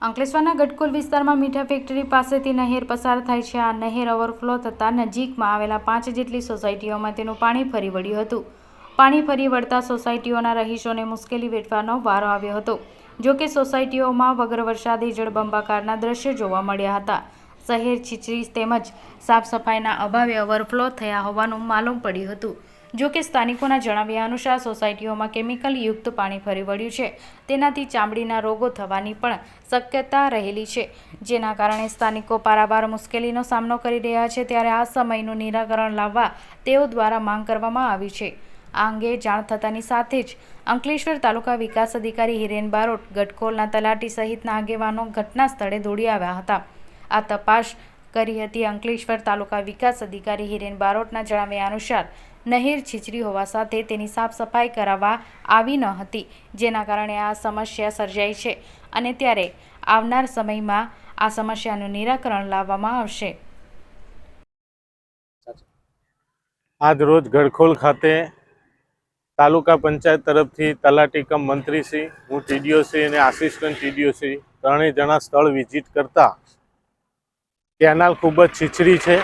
અંકલેશ્વરના ગટકોલ વિસ્તારમાં મીઠા ફેક્ટરી પાસેથી નહેર પસાર થાય છે। આ નહેર ઓવરફ્લો થતાં નજીકમાં આવેલા 5 જેટલી સોસાયટીઓમાં તેનું પાણી ફરી વળ્યું હતું। પાણી ફરી વળતા સોસાયટીઓના રહીશોને મુશ્કેલી વેઠવાનો વારો આવ્યો હતો। જો કે સોસાયટીઓમાં વગર વરસાદે જળબંબાકારના દ્રશ્યો જોવા મળ્યા હતા। શહેર છીછરી તેમજ સાફ સફાઈના અભાવે ઓવરફ્લો થયા હોવાનું માલુમ પડ્યું હતું। જો કે સ્થાનિકોના જણાવ્યા અનુસાર સોસાયટીઓમાં કેમિકલ યુક્ત પાણી ફરી વળ્યું છે। તેનાથી ચામડીના રોગો થવાની પણ શક્યતા રહેલી છે, જેના કારણે સ્થાનિકો પારાવાર મુશ્કેલીનો સામનો કરી રહ્યા છે। ત્યારે આ સમયનું નિરાકરણ લાવવા તેઓ દ્વારા માંગ કરવામાં આવી છે। આ અંગે જાણ થતાની સાથે જ અંકલેશ્વર તાલુકા વિકાસ અધિકારી હિરેન બારોટ, ગટકોલના તલાટી સહિતના આગેવાનો ઘટના સ્થળે દોડી આવ્યા હતા। આ તપાસ કરી હતી। અંકલેશ્વર તાલુકા વિકાસ અધિકારી હિરેન બારોટના જણાવ્યા અનુસાર નહેર છીછરી હોવા સાથે તેની સાફ સફાઈ કરાવવા આવી ન હતી, જેના કારણે આ સમસ્યા સર્જાઈ છે અને ત્યારે આવનાર સમયમાં આ સમસ્યાનું નિરાકરણ લાવવામાં આવશે। આજ રોજ ગડખોલ ખાતે તાલુકા પંચાયત તરફથી તલાટી કમ મંત્રીશ્રી, હું ટીડીઓશ્રી અને આસિસ્ટન્ટ ટીડીઓશ્રી ત્રણેય જણા સ્થળ વિઝિટ કરતા કેનાલ ખૂબ જ છીછરી છે,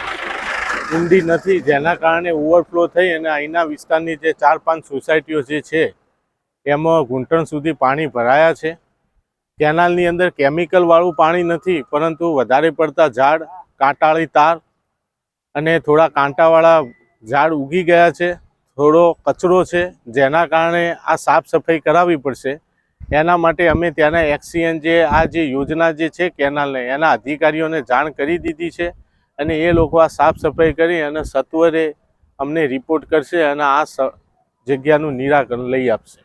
ઊંડી નથી, જેના કારણે ઓવરફ્લો થઈ અને અહીંના વિસ્તારની જે 4-5 સોસાયટીઓ જે છે એમાં ઘૂંટણ સુધી પાણી ભરાયા છે। કેનાલની અંદર કેમિકલવાળું પાણી નથી, પરંતુ વધારે પડતા ઝાડ, કાંટાળી તાર અને થોડા કાંટાવાળા ઝાડ ઉગી ગયા છે, થોડો કચરો છે, જેના કારણે આ સાફ સફાઈ કરાવવી પડશે। એના માટે અમે ત્યાંના એક્સીએન આ જે યોજના જે છે કેનાલને એના અધિકારીઓને જાણ કરી દીધી છે અને એ લોકો આ સાફ સફાઈ કરી અને સત્વરે અમને રિપોર્ટ કરશે અને આ જગ્યાનું નિરાકરણ લઈ આપશે।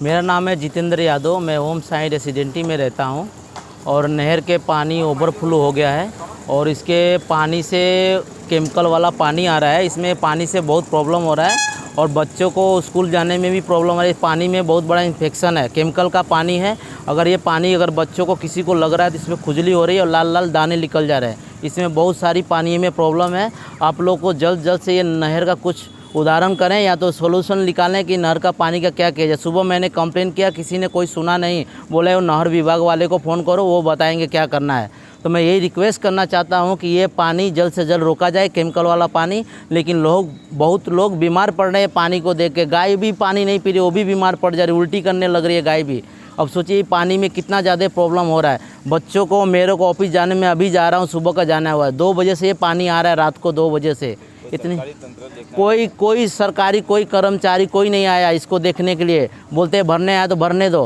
मेरा नाम है जितेंद्र यादव। मैं ओम साई रेसिडेंटी में रहता हूँ और नहर के पानी ओवरफ्लो हो गया है और इसके पानी से केमिकल वाला पानी आ रहा है। इसमें पानी से बहुत प्रॉब्लम हो रहा है और बच्चों को स्कूल जाने में भी प्रॉब्लम आ रही है। पानी में बहुत बड़ा इन्फेक्शन है, केमिकल का पानी है। अगर ये पानी अगर बच्चों को किसी को लग रहा है तो इसमें खुजली हो रही है और लाल लाल दाने निकल जा रहे हैं। इसमें बहुत सारी पानी में प्रॉब्लम है। आप लोग को जल्द से ये नहर का कुछ उदाहरण करें या तो सोल्यूशन निकालें कि नहर का पानी का क्या किया जाए। सुबह मैंने कंप्लेन किया, किसी ने कोई सुना नहीं, बोले वो नहर विभाग वाले को फ़ोन करो, वो बताएंगे क्या करना है। तो मैं यही रिक्वेस्ट करना चाहता हूँ कि ये पानी जल्द से जल्द रोका जाए, केमिकल वाला पानी। लेकिन बहुत लोग बीमार पड़ रहे हैं पानी को देख के। गाय भी पानी नहीं पी रही, वो भी बीमार पड़ जा रही, उल्टी करने लग रही है गाय भी। अब सोचिए पानी में कितना ज़्यादा प्रॉब्लम हो रहा है। बच्चों को, मेरे को ऑफिस जाने में अभी जा रहा हूँ, सुबह का जाना हुआ है, 2 बजे से ये पानी आ रहा है, रात को 2 बजे से। इतनी कोई सरकारी कोई कर्मचारी कोई नहीं आया इसको देखने के लिए। बोलते हैं भरने आया तो भरने दो।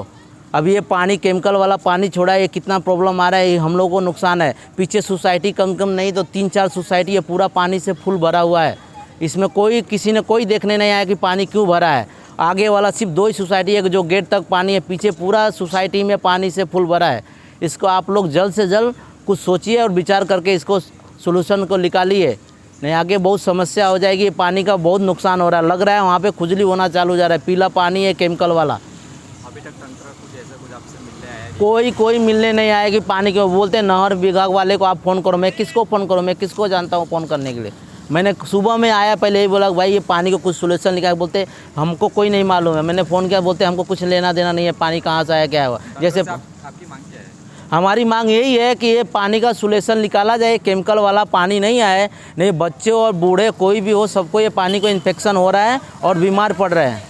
अब ये पानी केमिकल वाला पानी छोड़ा है, ये कितना प्रॉब्लम आ रहा है, ये हम लोगों को नुकसान है। पीछे सोसाइटी कम नहीं तो 3-4 सोसाइटी है पूरा पानी से फुल भरा हुआ है। इसमें किसी ने कोई देखने नहीं आया कि पानी क्यों भरा है। आगे वाला सिर्फ 2 ही सोसाइटी है जो गेट तक पानी है, पीछे पूरा सोसाइटी में पानी से फुल भरा है। इसको आप लोग जल्द से जल्द कुछ सोचिए और विचार करके इसको सोल्यूशन को निकालिए, नहीं आगे बहुत समस्या हो जाएगी। पानी का बहुत नुकसान हो रहा है, लग रहा है वहाँ पे खुजली होना चालू हो जा रहा है। पीला पानी है केमिकल वाला। अभी तक तंत्र कुछ ऐसा कुछ आपसे मिलने आया? कोई मिलने नहीं आया कि पानी के बोलते हैं नहर विभाग वाले को आप फ़ोन करो। मैं किसको फ़ोन करूँ, मैं किसको जानता हूँ फ़ोन करने के लिए। मैंने सुबह में आया, पहले यही बोला भाई ये पानी को कुछ सोल्यूशन निकाल। बोलते हमको कोई नहीं मालूम है। मैंने फ़ोन किया, बोलते हमको कुछ लेना देना नहीं है, पानी कहाँ से आया क्या हुआ। जैसे आपकी मांग क्या है? हमारी मांग यही है कि ये पानी का सोल्यूशन निकाला जाए, केमिकल वाला पानी नहीं आए, नहीं बच्चे और बूढ़े कोई भी हो, सबको ये पानी को इन्फेक्शन हो रहा है और बीमार पड़ रहे हैं।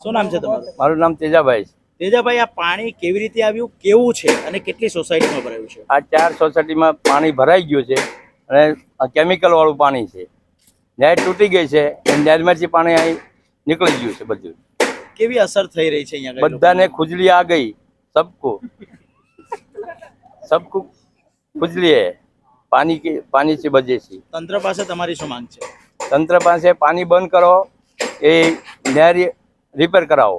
શું નામ છે તમારું? મારું નામ તેજાભાઈ છે। તેજાભાઈ, આ પાણી કેવી રીતે આવ્યું, કેવું છે અને કેટલી સોસાયટીમાં ભરાયું છે? આ 4 સોસાયટીમાં પાણી ભરાઈ ગયું છે અને કેમિકલ વાળું પાણી છે। નહેર તૂટી ગઈ છે, નહેરમાંથી પાણી અહીં નીકળી ગયું છે બધું। કેવી અસર થઈ રહી છે અહીંયા? બધાને खुजली आ गई, सबको खुजली है पानी से वजह से। તંત્ર પાસે તમારી શું માંગ છે? तंत्र पास पानी बंद करो, ये नहर रिपेयर कराओ।